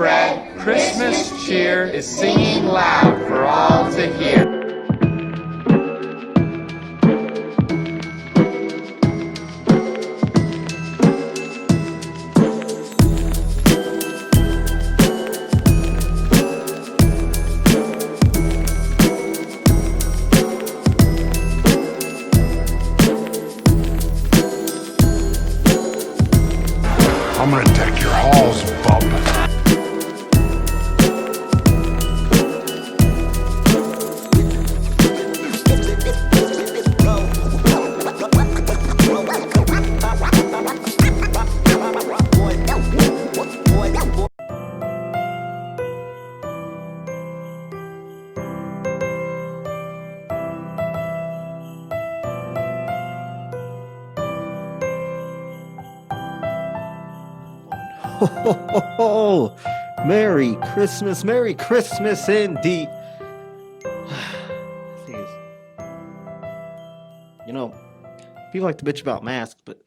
spread, Christmas cheer is singing loud for all to hear. I'm gonna deck your halls, bub. Ho, ho, ho, ho. Merry Christmas indeed. Thing is, you know, people like to bitch about masks, but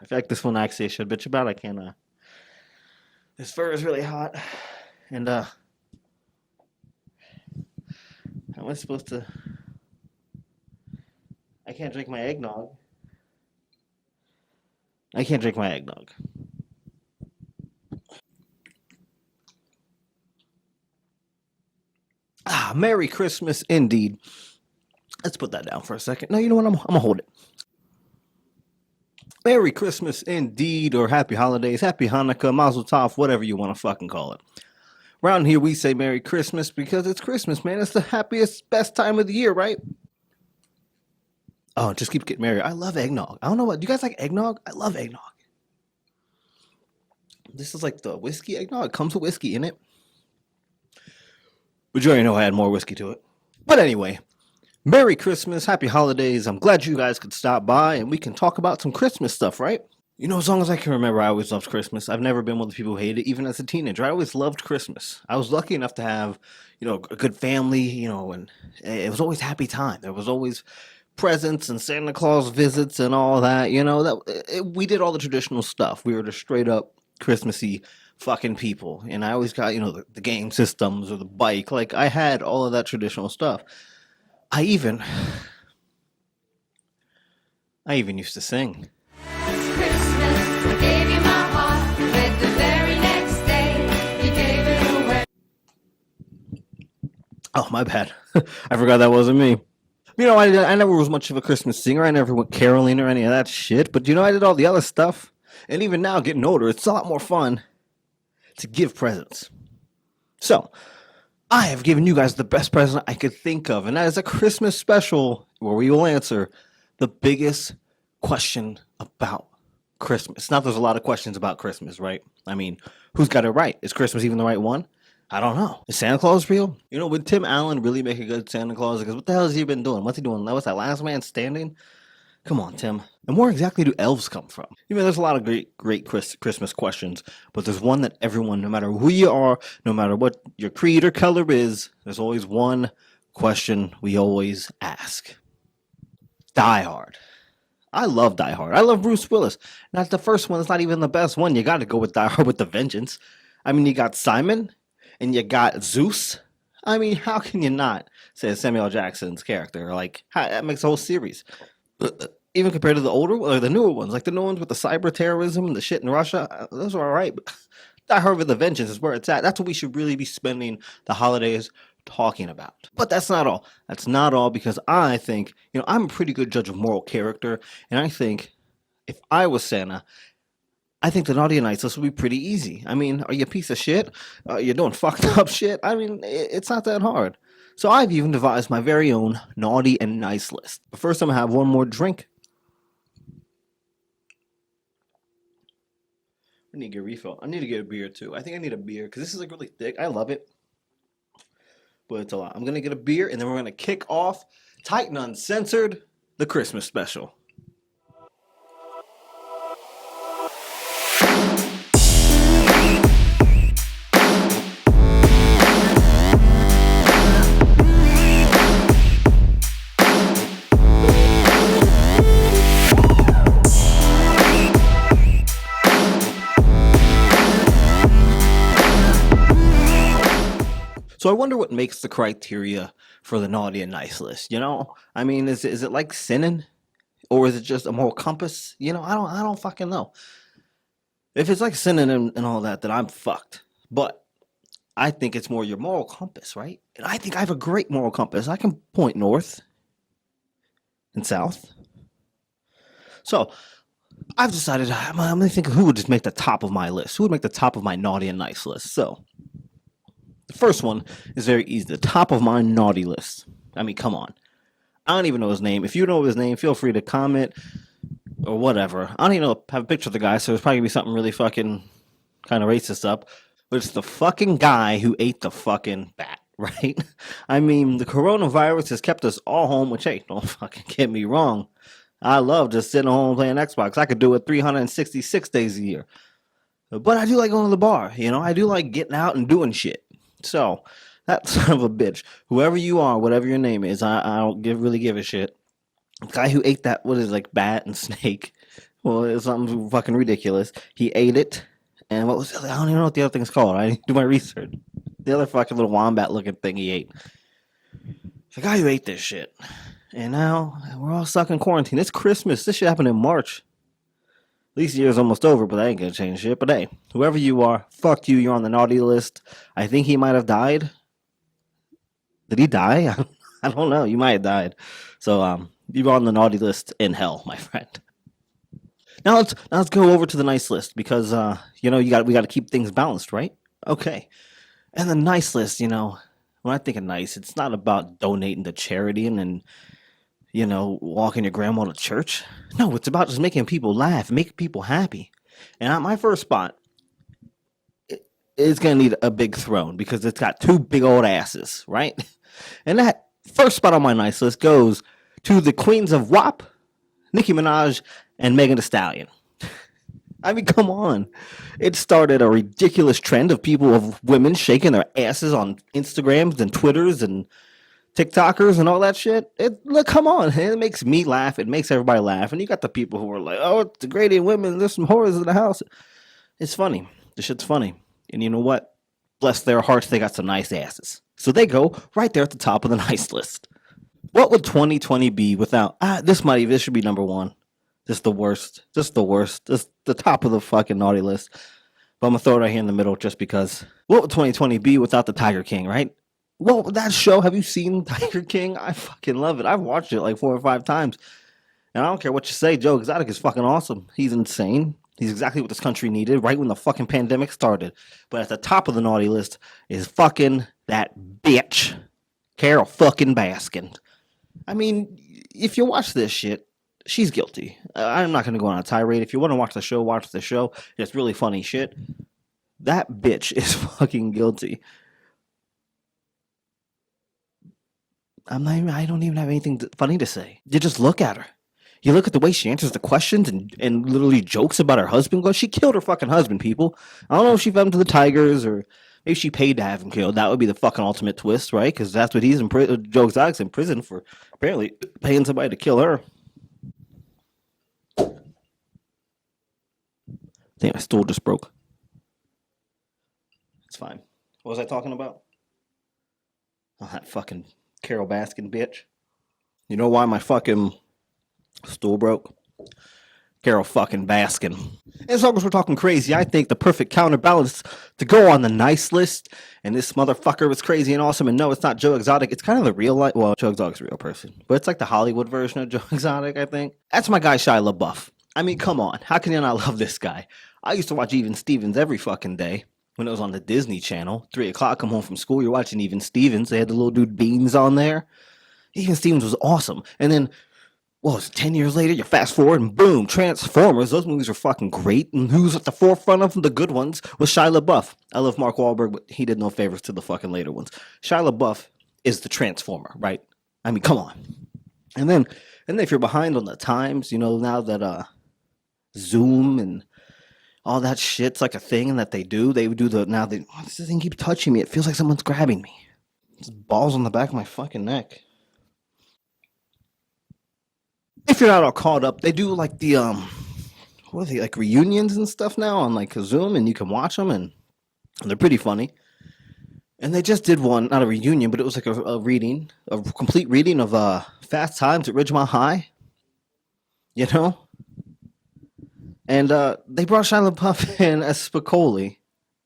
I feel like this one actually I should bitch about. I can't, this fur is really hot, and, how am I supposed to, I can't drink my eggnog. I can't drink my eggnog. Merry Christmas indeed. Let's put that down for a second. No, you know what? I'm gonna hold it. Merry Christmas indeed, or Happy Holidays, Happy Hanukkah, Mazel Tov, whatever you want to fucking call it. Around here we say Merry Christmas because it's Christmas, man. It's the happiest, best time of the year, right? Oh, just keep getting merry. I love eggnog. I don't know what. Do you guys like eggnog? I love eggnog. This is like the whiskey eggnog. It comes with whiskey in it. But you already know I had more whiskey to it. But anyway, Merry Christmas, Happy Holidays. I'm glad you guys could stop by and we can talk about some Christmas stuff, right? You know, as long as I can remember, I always loved Christmas. I've never been one of the people who hate it, even as a teenager. I always loved Christmas. I was lucky enough to have, you know, a good family, you know, and it was always happy time. There was always presents and Santa Claus visits and all that, you know. We did all the traditional stuff. We were just straight up Christmassy fucking people, and I always got, you know, the game systems or the bike. Like, I had all of that traditional stuff. I even used to sing. It's Christmas, I gave you my heart, but the very next day, you gave it away. Oh, my bad. I forgot that wasn't me. You know, I never was much of a Christmas singer. I never went caroling or any of that shit, but, you know, I did all the other stuff. And even now, getting older, it's a lot more fun to give presents. So, I have given you guys the best present I could think of, and that is a Christmas special where we will answer the biggest question about Christmas. Now, there's a lot of questions about Christmas, right? I mean, who's got it right? Is Christmas even the right one? I don't know. Is Santa Claus real? You know, would Tim Allen really make a good Santa Claus? Because what the hell has he been doing? What's he doing? What's that, Last Man Standing? Come on, Tim. And where exactly do elves come from? You know, there's a lot of great Christmas questions, but there's one that everyone, no matter who you are, no matter what your creed or color is, there's always one question we always ask. Die Hard. I love Die Hard. I love Bruce Willis. That's the first one. It's not even the best one. You got to go with Die Hard with the vengeance. I mean, you got Simon and you got Zeus. I mean, how can you not say Samuel Jackson's character? Like, that makes a whole series. Even compared to the older or the newer ones, like the new ones with the cyber terrorism and the shit in Russia, those are all right. But Die Hard with a Vengeance is where it's at. That's what we should really be spending the holidays talking about. But that's not all. That's not all, because I think, you know, I'm a pretty good judge of moral character, and I think if I was Santa, I think the naughty and nice list would be pretty easy. I mean, are you a piece of shit? You're doing fucked up shit? I mean, it's not that hard. So I've even devised my very own naughty and nice list. But first, I'm going to have one more drink. I need to get a refill. I need to get a beer, too. I think I need a beer, because this is, like, really thick. I love it. But it's a lot. I'm going to get a beer, and then we're going to kick off Titan Uncensored, the Christmas special. So I wonder what makes the criteria for the naughty and nice list. I mean, is it like sinning, or is it just a moral compass? I don't fucking know. If it's like sinning and all that, then I'm fucked. But I think it's more your moral compass, right? And I think I have a great moral compass. I can point north and south. So I've decided I'm going to think of who would just make the top of my list. Who would make the top of my naughty and nice list? So the first one is very easy. The top of my naughty list. I mean, come on. I don't even know his name. If you know his name, feel free to comment or whatever. I don't even have a picture of the guy, so there's probably going to be something really fucking kind of racist up. But it's the fucking guy who ate the fucking bat, right? I mean, the coronavirus has kept us all home, which, hey, don't fucking get me wrong. I love just sitting home playing Xbox. I could do it 366 days a year. But I do like going to the bar, I do like getting out and doing shit. So, that son of a bitch, whoever you are, whatever your name is, I don't really give a shit. The guy who ate that, bat and snake, well, it's something fucking ridiculous. He ate it, and what was it? I don't even know what the other thing's called. I didn't do my research. The other fucking little wombat-looking thing he ate. The guy who ate this shit. And now, we're all stuck in quarantine. It's Christmas. This shit happened in March. At least the year's almost over, but that ain't gonna change shit. But hey, whoever you are, fuck you. You're on the naughty list. I think he might have died. Did he die? I don't know. You might have died. So, you're on the naughty list in hell, my friend. Now let's go over to the nice list because we got to keep things balanced, right? Okay. And the nice list, when I think of nice, it's not about donating to charity and walking your grandma to church. No, it's about just making people laugh, making people happy. And my first spot is going to need a big throne because it's got two big old asses, right? And that first spot on my nice list goes to the queens of WAP, Nicki Minaj, and Megan Thee Stallion. I mean, come on. It started a ridiculous trend of women shaking their asses on Instagrams and Twitters and TikTokers and all that shit. Look, come on. It makes me laugh. It makes everybody laugh. And you got the people who are like, oh, it's degrading women. There's some whores in the house. It's funny. The shit's funny. And you know what? Bless their hearts, they got some nice asses. So they go right there at the top of the nice list. What would 2020 be without... this should be number one. Just the worst. Just the top of the fucking naughty list. But I'm going to throw it right here in the middle just because. What would 2020 be without the Tiger King, right? Well, that show, have you seen Tiger King? I fucking love it. I've watched it like 4 or 5 times. And I don't care what you say, Joe Exotic is fucking awesome. He's insane. He's exactly what this country needed right when the fucking pandemic started. But at the top of the naughty list is fucking that bitch, Carol fucking Baskin. I mean, if you watch this shit, she's guilty. I'm not going to go on a tirade. If you want to watch the show, watch the show. It's really funny shit. That bitch is fucking guilty. I don't even have anything funny to say. You just look at her. You look at the way she answers the questions and literally jokes about her husband. She killed her fucking husband, people. I don't know if she fed him to the tigers or maybe she paid to have him killed. That would be the fucking ultimate twist, right? Because that's what he's in prison. Joe Exotic's in prison for apparently paying somebody to kill her. I think my stool just broke. It's fine. What was I talking about? Oh, that fucking Carol Baskin bitch. You know why my fucking stool broke? Carol fucking Baskin. As long as we're talking crazy, I think the perfect counterbalance to go on the nice list, and this motherfucker was crazy and awesome, and no, it's not Joe Exotic. It's kind of the real life. Well, Joe Exotic's a real person, but it's like the Hollywood version of Joe Exotic, I think. That's my guy Shia LaBeouf. I mean, come on. How can you not love this guy? I used to watch Even Stevens every fucking day when it was on the Disney Channel. 3 o'clock, come home from school, you're watching Even Stevens. They had the little dude Beans on there. Even Stevens was awesome. And then, 10 years later, you fast forward and boom, Transformers. Those movies were fucking great. And who's at the forefront of them, the good ones, was Shia LaBeouf. I love Mark Wahlberg, but he did no favors to the fucking later ones. Shia LaBeouf is the Transformer, right? I mean, come on. And then if you're behind on the times, now that Zoom and all that shit's like a thing that they do this thing keeps touching me. It feels like someone's grabbing me. It's balls on the back of my fucking neck. If you're not all caught up, they do like the like reunions and stuff now on like Zoom, and you can watch them, and they're pretty funny. And they just did one, not a reunion, but it was like a complete reading of Fast Times at Ridgemont High. You know, and they brought Shia LaBeouf in as Spicoli,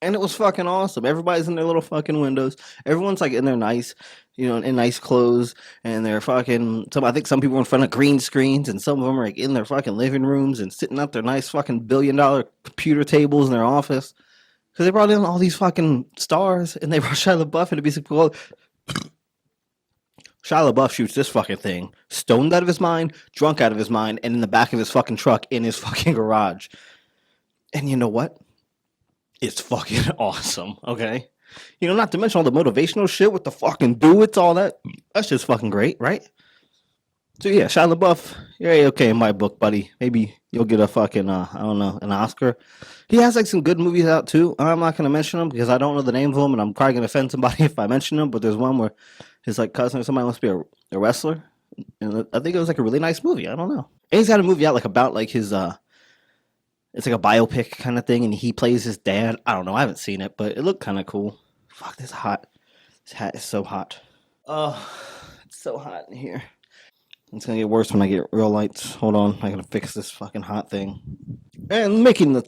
and it was fucking awesome. Everybody's in their little fucking windows. Everyone's like in their nice, in nice clothes, and they're fucking. I think some people are in front of green screens, and some of them are like in their fucking living rooms and sitting at their nice fucking $1 billion computer tables in their office. Because they brought in all these fucking stars, and they brought Shia LaBeouf in to be Spicoli. Shia LaBeouf shoots this fucking thing, stoned out of his mind, drunk out of his mind, and in the back of his fucking truck in his fucking garage. And you know what? It's fucking awesome, okay? Not to mention all the motivational shit with the fucking do-it's, all that. That's just fucking great, right? So yeah, Shia LaBeouf, you're okay in my book, buddy. Maybe you'll get a fucking, I don't know, an Oscar. He has like some good movies out too. I'm not going to mention them because I don't know the names of them, and I'm probably going to offend somebody if I mention them, but there's one where his like cousin or somebody wants to be a wrestler, and I think it was like a really nice movie. I don't know. And he's got a movie out like about like his it's like a biopic kind of thing, and he plays his dad. I don't know. I haven't seen it, but it looked kind of cool. Fuck, this hot. This hat is so hot. Oh, it's so hot in here. It's gonna get worse when I get real lights. Hold on, I gotta fix this fucking hot thing. And making the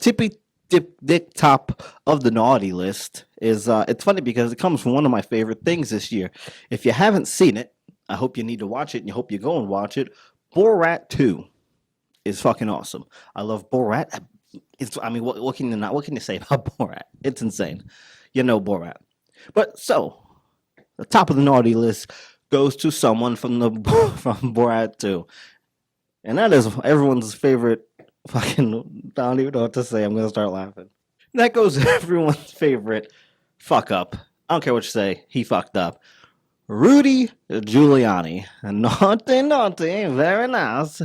tippy dick top of the naughty list is it's funny because it comes from one of my favorite things this year. If you haven't seen it, I hope you need to watch it, and you hope you go and watch it. Borat 2 is fucking awesome. I love Borat. What can you say about Borat? It's insane. You know Borat. But so the top of the naughty list goes to someone from Borat 2. And that is everyone's favorite fucking, I don't even know what to say. I'm going to start laughing. That goes to everyone's favorite fuck up. I don't care what you say. He fucked up. Rudy Giuliani. Naughty, very nice.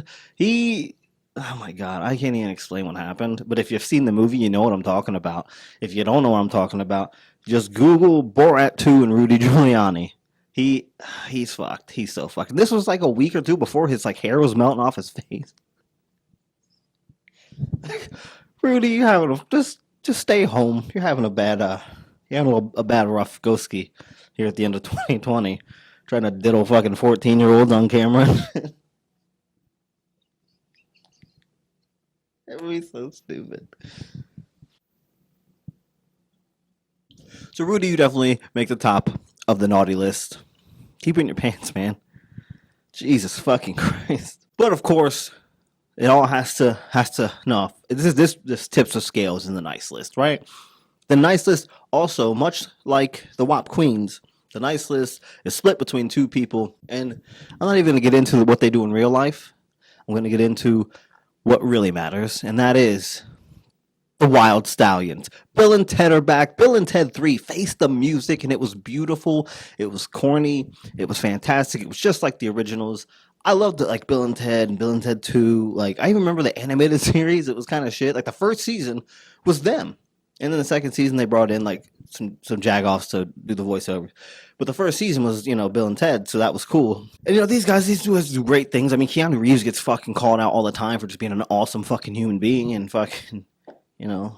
Oh my God, I can't even explain what happened. But if you've seen the movie, you know what I'm talking about. If you don't know what I'm talking about, just Google Borat 2 and Rudy Giuliani. He's fucked. He's so fucked. This was like a week or two before his like hair was melting off his face. Rudy, you having just stay home. You're having a bad a bad rough ghosty here at the end of 2020, trying to diddle fucking 14-year-olds on camera. That would be so stupid. So Rudy, you definitely make the top of the naughty list. Keep it in your pants, man. Jesus fucking Christ. But of course, it all has to no. This tips the scales in the nice list, right? The nice list also, much like the WAP Queens, the nice list is split between two people, and I'm not even going to get into what they do in real life. I'm going to get into what really matters, and that is the Wild Stallions. Bill and Ted are back. Bill and Ted 3 faced the music, and it was beautiful. It was corny. It was fantastic. It was just like the originals. I loved it, like Bill and Ted and Bill and Ted 2. Like, I even remember the animated series. It was kind of shit. Like, the first season was them. And then the second season, they brought in, like, some jagoffs to do the voiceover. But the first season was, Bill and Ted, so that was cool. And, these guys, these dudes do great things. I mean, Keanu Reeves gets fucking called out all the time for just being an awesome fucking human being, and fucking,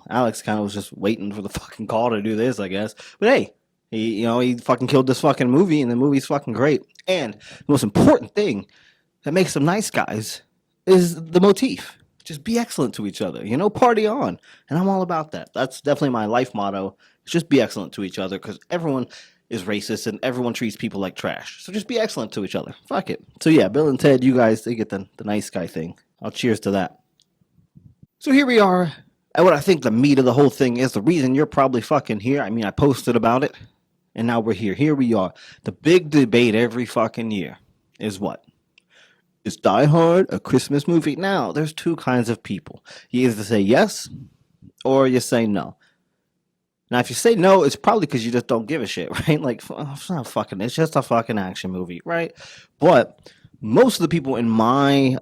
Alex kind of was just waiting for the fucking call to do this, I guess. But hey, he fucking killed this fucking movie, and the movie's fucking great. And the most important thing that makes them nice guys is the motif. Just be excellent to each other, party on. And I'm all about that. That's definitely my life motto. Just be excellent to each other, because everyone is racist and everyone treats people like trash. So just be excellent to each other. Fuck it. So yeah, Bill and Ted, you guys, they get the nice guy thing. I'll cheers to that. So here we are at what I think the meat of the whole thing is. The reason you're probably fucking here. I mean, I posted about it, and now we're here. Here we are. The big debate every fucking year is what? Is Die Hard a Christmas movie? Now, there's two kinds of people. You either say yes, or you say no. Now, if you say no, it's probably because you just don't give a shit, right? Like, it's just a fucking action movie, right? But most of the people in my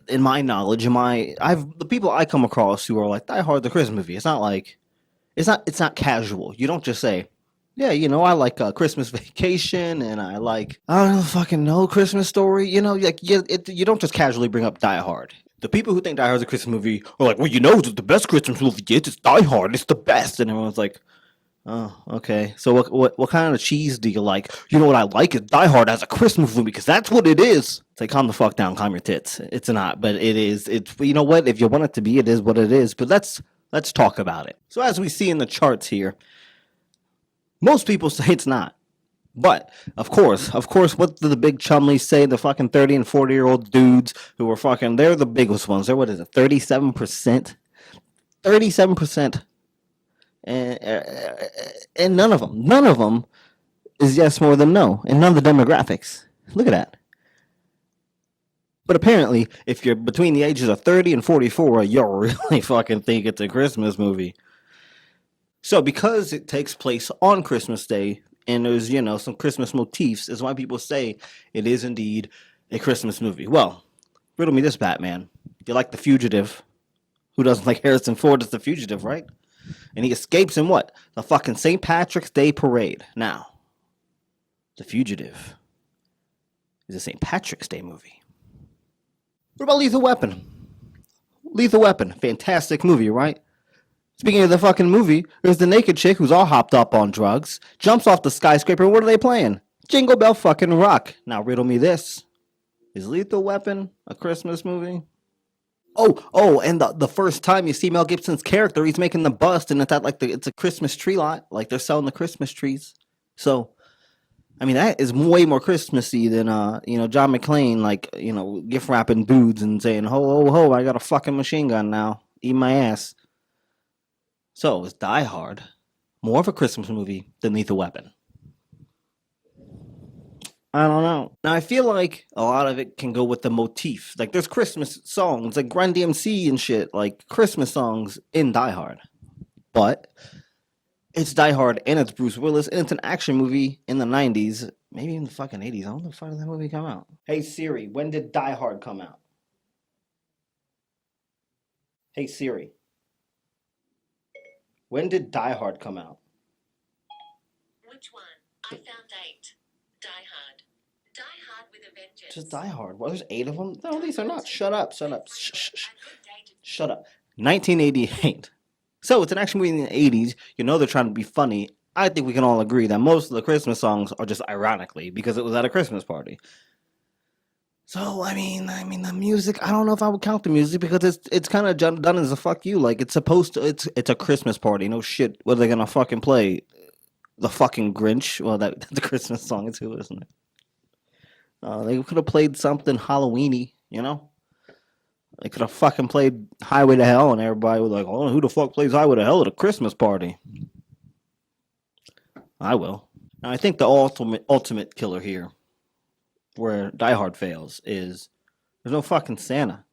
knowledge, the people I come across who are like, Die Hard, the Christmas movie. It's not casual. You don't just say, yeah, I like Christmas Vacation, and I like, I don't fucking know, Christmas Story. You don't just casually bring up Die Hard. The people who think Die Hard is a Christmas movie are like, well, the best Christmas movie is Die Hard. It's the best. And everyone's like, Oh, okay. So what kind of cheese do you like? You know what I like is Die Hard as a Christmas movie because that's what it is. It's like calm the fuck down, calm your tits. It's not, but it is. It's you know what? If you want it to be, it is what it is. But let's talk about it. So as we see in the charts here, most people say it's not. But of course, what do the big chumleys say? The fucking 30 and 40-year-old dudes who are fucking they're the biggest ones. They're what is it? 37%. 37%. And none of them is yes more than no, and none of the demographics. Look at that. But apparently, if you're between the ages of 30 and 44, you really fucking think it's a Christmas movie. So because it takes place on Christmas Day, and there's, some Christmas motifs, is why people say it is indeed a Christmas movie. Well, riddle me this, Batman. You like The Fugitive? Who doesn't like Harrison Ford as The Fugitive, right? And he escapes in what? The fucking St. Patrick's Day parade. Now, The Fugitive is a St. Patrick's Day movie. What about Lethal Weapon? Lethal Weapon, fantastic movie, right? Speaking of the fucking movie, there's the naked chick who's all hopped up on drugs, jumps off the skyscraper, and what are they playing? Jingle Bell fucking Rock. Now riddle me this. Is Lethal Weapon a Christmas movie? Oh, and the first time you see Mel Gibson's character, he's making the bust, and it's a Christmas tree lot, like they're selling the Christmas trees. So, I mean, that is way more Christmassy than John McClane, gift wrapping dudes and saying, ho, ho, ho, I got a fucking machine gun now, eat my ass. So, is Die Hard more of a Christmas movie than Lethal Weapon? I don't know. Now, I feel like a lot of it can go with the motif. Like, there's Christmas songs, like Run DMC and shit, like Christmas songs in Die Hard. But it's Die Hard and it's Bruce Willis and it's an action movie in the 90s, maybe in the fucking 80s. I don't know if that movie come out. Hey, Siri, when did Die Hard come out? Hey, Siri. When did Die Hard come out? Which one? I found 8. Die Hard. Die Hard with a Vengeance. Just Die Hard. Well, there's 8 of them? No, these are not. Shut up. Shut up. 1988. So, it's an action movie in the 80s. You know they're trying to be funny. I think we can all agree that most of the Christmas songs are just ironically because it was at a Christmas party. So, I mean, the music, I don't know if I would count the music because it's kind of done as a fuck you. Like, it's supposed to, it's a Christmas party. No shit. What are they going to fucking play? The fucking Grinch? Well, that's the Christmas song too, isn't it? They could have played something Halloween-y, They could have fucking played Highway to Hell and everybody was like, oh, who the fuck plays Highway to Hell at a Christmas party? I will. Now, I think the ultimate killer here, where Die Hard fails, is there's no fucking Santa.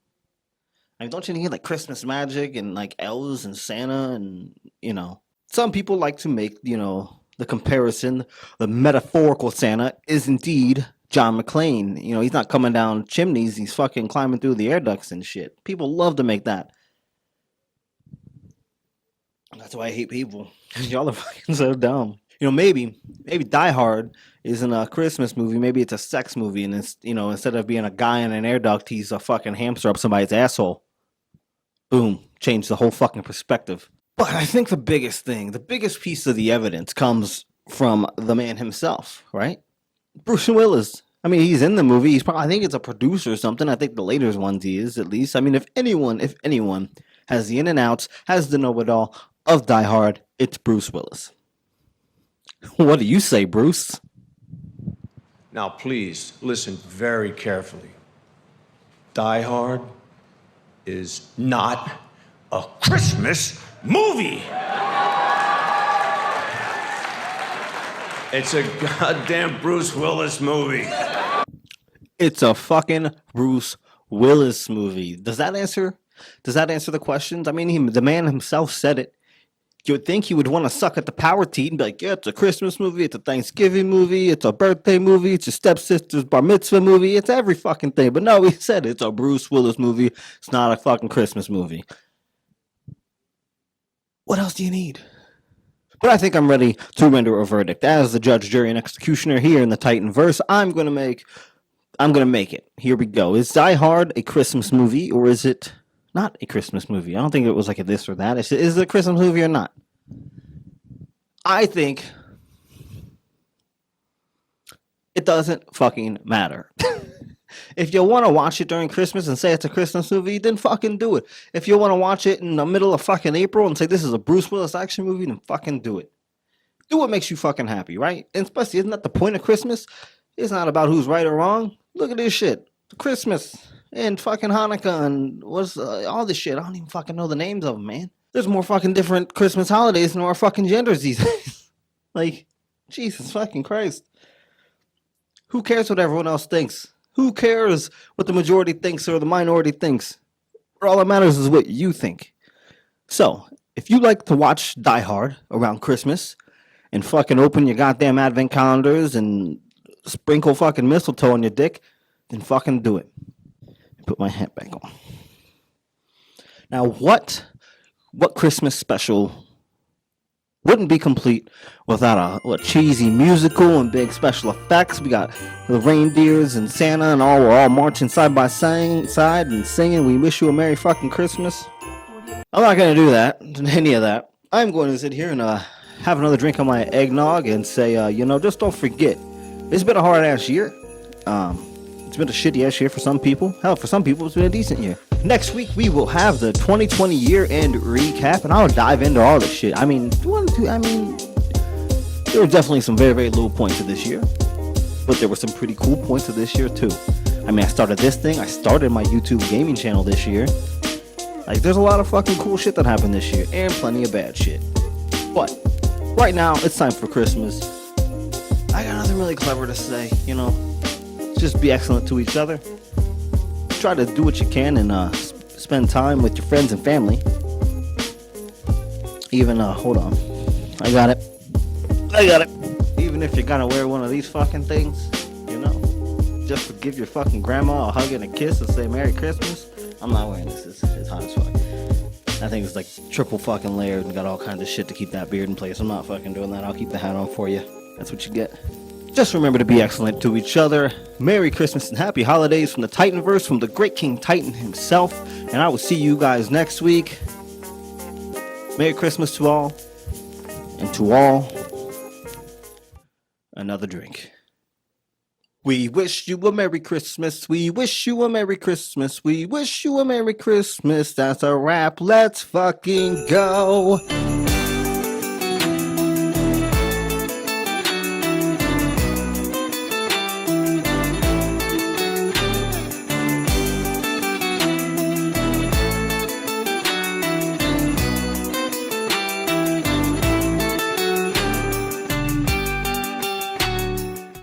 I mean, don't you need like Christmas magic and like elves and Santa and, some people like to make, the comparison, the metaphorical Santa is indeed John McClane. He's not coming down chimneys, he's fucking climbing through the air ducts and shit. People love to make that. That's why I hate people. Y'all are fucking so dumb. Maybe Die Hard isn't a Christmas movie. Maybe it's a sex movie, and it's instead of being a guy in an air duct, he's a fucking hamster up somebody's asshole. Boom, change the whole fucking perspective. But I think the biggest piece of the evidence comes from the man himself, right? Bruce Willis. I mean, he's in the movie. I think it's a producer or something. I think the later ones he is, at least. I mean, if anyone has the in and outs, has the know-it-all of Die Hard, it's Bruce Willis. What do you say, Bruce? Now, please listen very carefully. Die Hard is not a Christmas movie. It's a goddamn Bruce Willis movie. It's a fucking Bruce Willis movie. Does that answer the questions? I mean, the man himself said it. You would think he would want to suck at the power teat and be like, yeah, it's a Christmas movie, it's a Thanksgiving movie, it's a birthday movie, it's your stepsister's bar mitzvah movie, it's every fucking thing. But no, he said it's a Bruce Willis movie. It's not a fucking Christmas movie. What else do you need? But I think I'm ready to render a verdict. As the judge, jury, and executioner here in the Titan verse, I'm gonna make it. Here we go. Is Die Hard a Christmas movie, or is it not a Christmas movie? I don't think it was like a this or that. Is it a Christmas movie or not? I think it doesn't fucking matter. If you want to watch it during Christmas and say it's a Christmas movie, then fucking do it. If you want to watch it in the middle of fucking April and say this is a Bruce Willis action movie, then fucking do it. Do what makes you fucking happy, right? And especially, isn't that the point of Christmas? It's not about who's right or wrong. Look at this shit. Christmas and fucking Hanukkah and what's all this shit. I don't even fucking know the names of them, man. There's more fucking different Christmas holidays than more fucking genders these days. Like, Jesus fucking Christ. Who cares what everyone else thinks? Who cares what the majority thinks or the minority thinks? All that matters is what you think. So, if you like to watch Die Hard around Christmas and fucking open your goddamn advent calendars and sprinkle fucking mistletoe on your dick, then fucking do it. Put my hat back on. Now, what Christmas special wouldn't be complete without a cheesy musical and big special effects? We got the reindeers and Santa and we're all marching side by side and singing "We Wish You a Merry Fucking Christmas." I'm not going to do that, any of that. I'm going to sit here and have another drink on my eggnog and say, just don't forget, it's been a hard-ass year. It's been a shitty-ass year for some people. Hell, for some people, it's been a decent year. Next week, we will have the 2020 year-end recap, and I'll dive into all this shit. I mean, there were definitely some very, very low points of this year, but there were some pretty cool points of this year, too. I mean, I started this thing. I started my YouTube gaming channel this year. Like, there's a lot of fucking cool shit that happened this year, and plenty of bad shit. But right now, it's time for Christmas. I got nothing really clever to say, Just be excellent to each other. Try to do what you can and spend time with your friends and family. Even, hold on. I got it. Even if you're gonna wear one of these fucking things, just to give your fucking grandma a hug and a kiss and say Merry Christmas. I'm not wearing this. It's hot as fuck. That thing is like triple fucking layered and got all kinds of shit to keep that beard in place. I'm not fucking doing that. I'll keep the hat on for you. That's what you get. Just remember to be excellent to each other. Merry Christmas and happy holidays from the Titanverse, from the Great King Titan himself. And I will see you guys next week. Merry Christmas to all. And to all, another drink. We wish you a Merry Christmas. We wish you a Merry Christmas. We wish you a Merry Christmas. That's a wrap. Let's fucking go.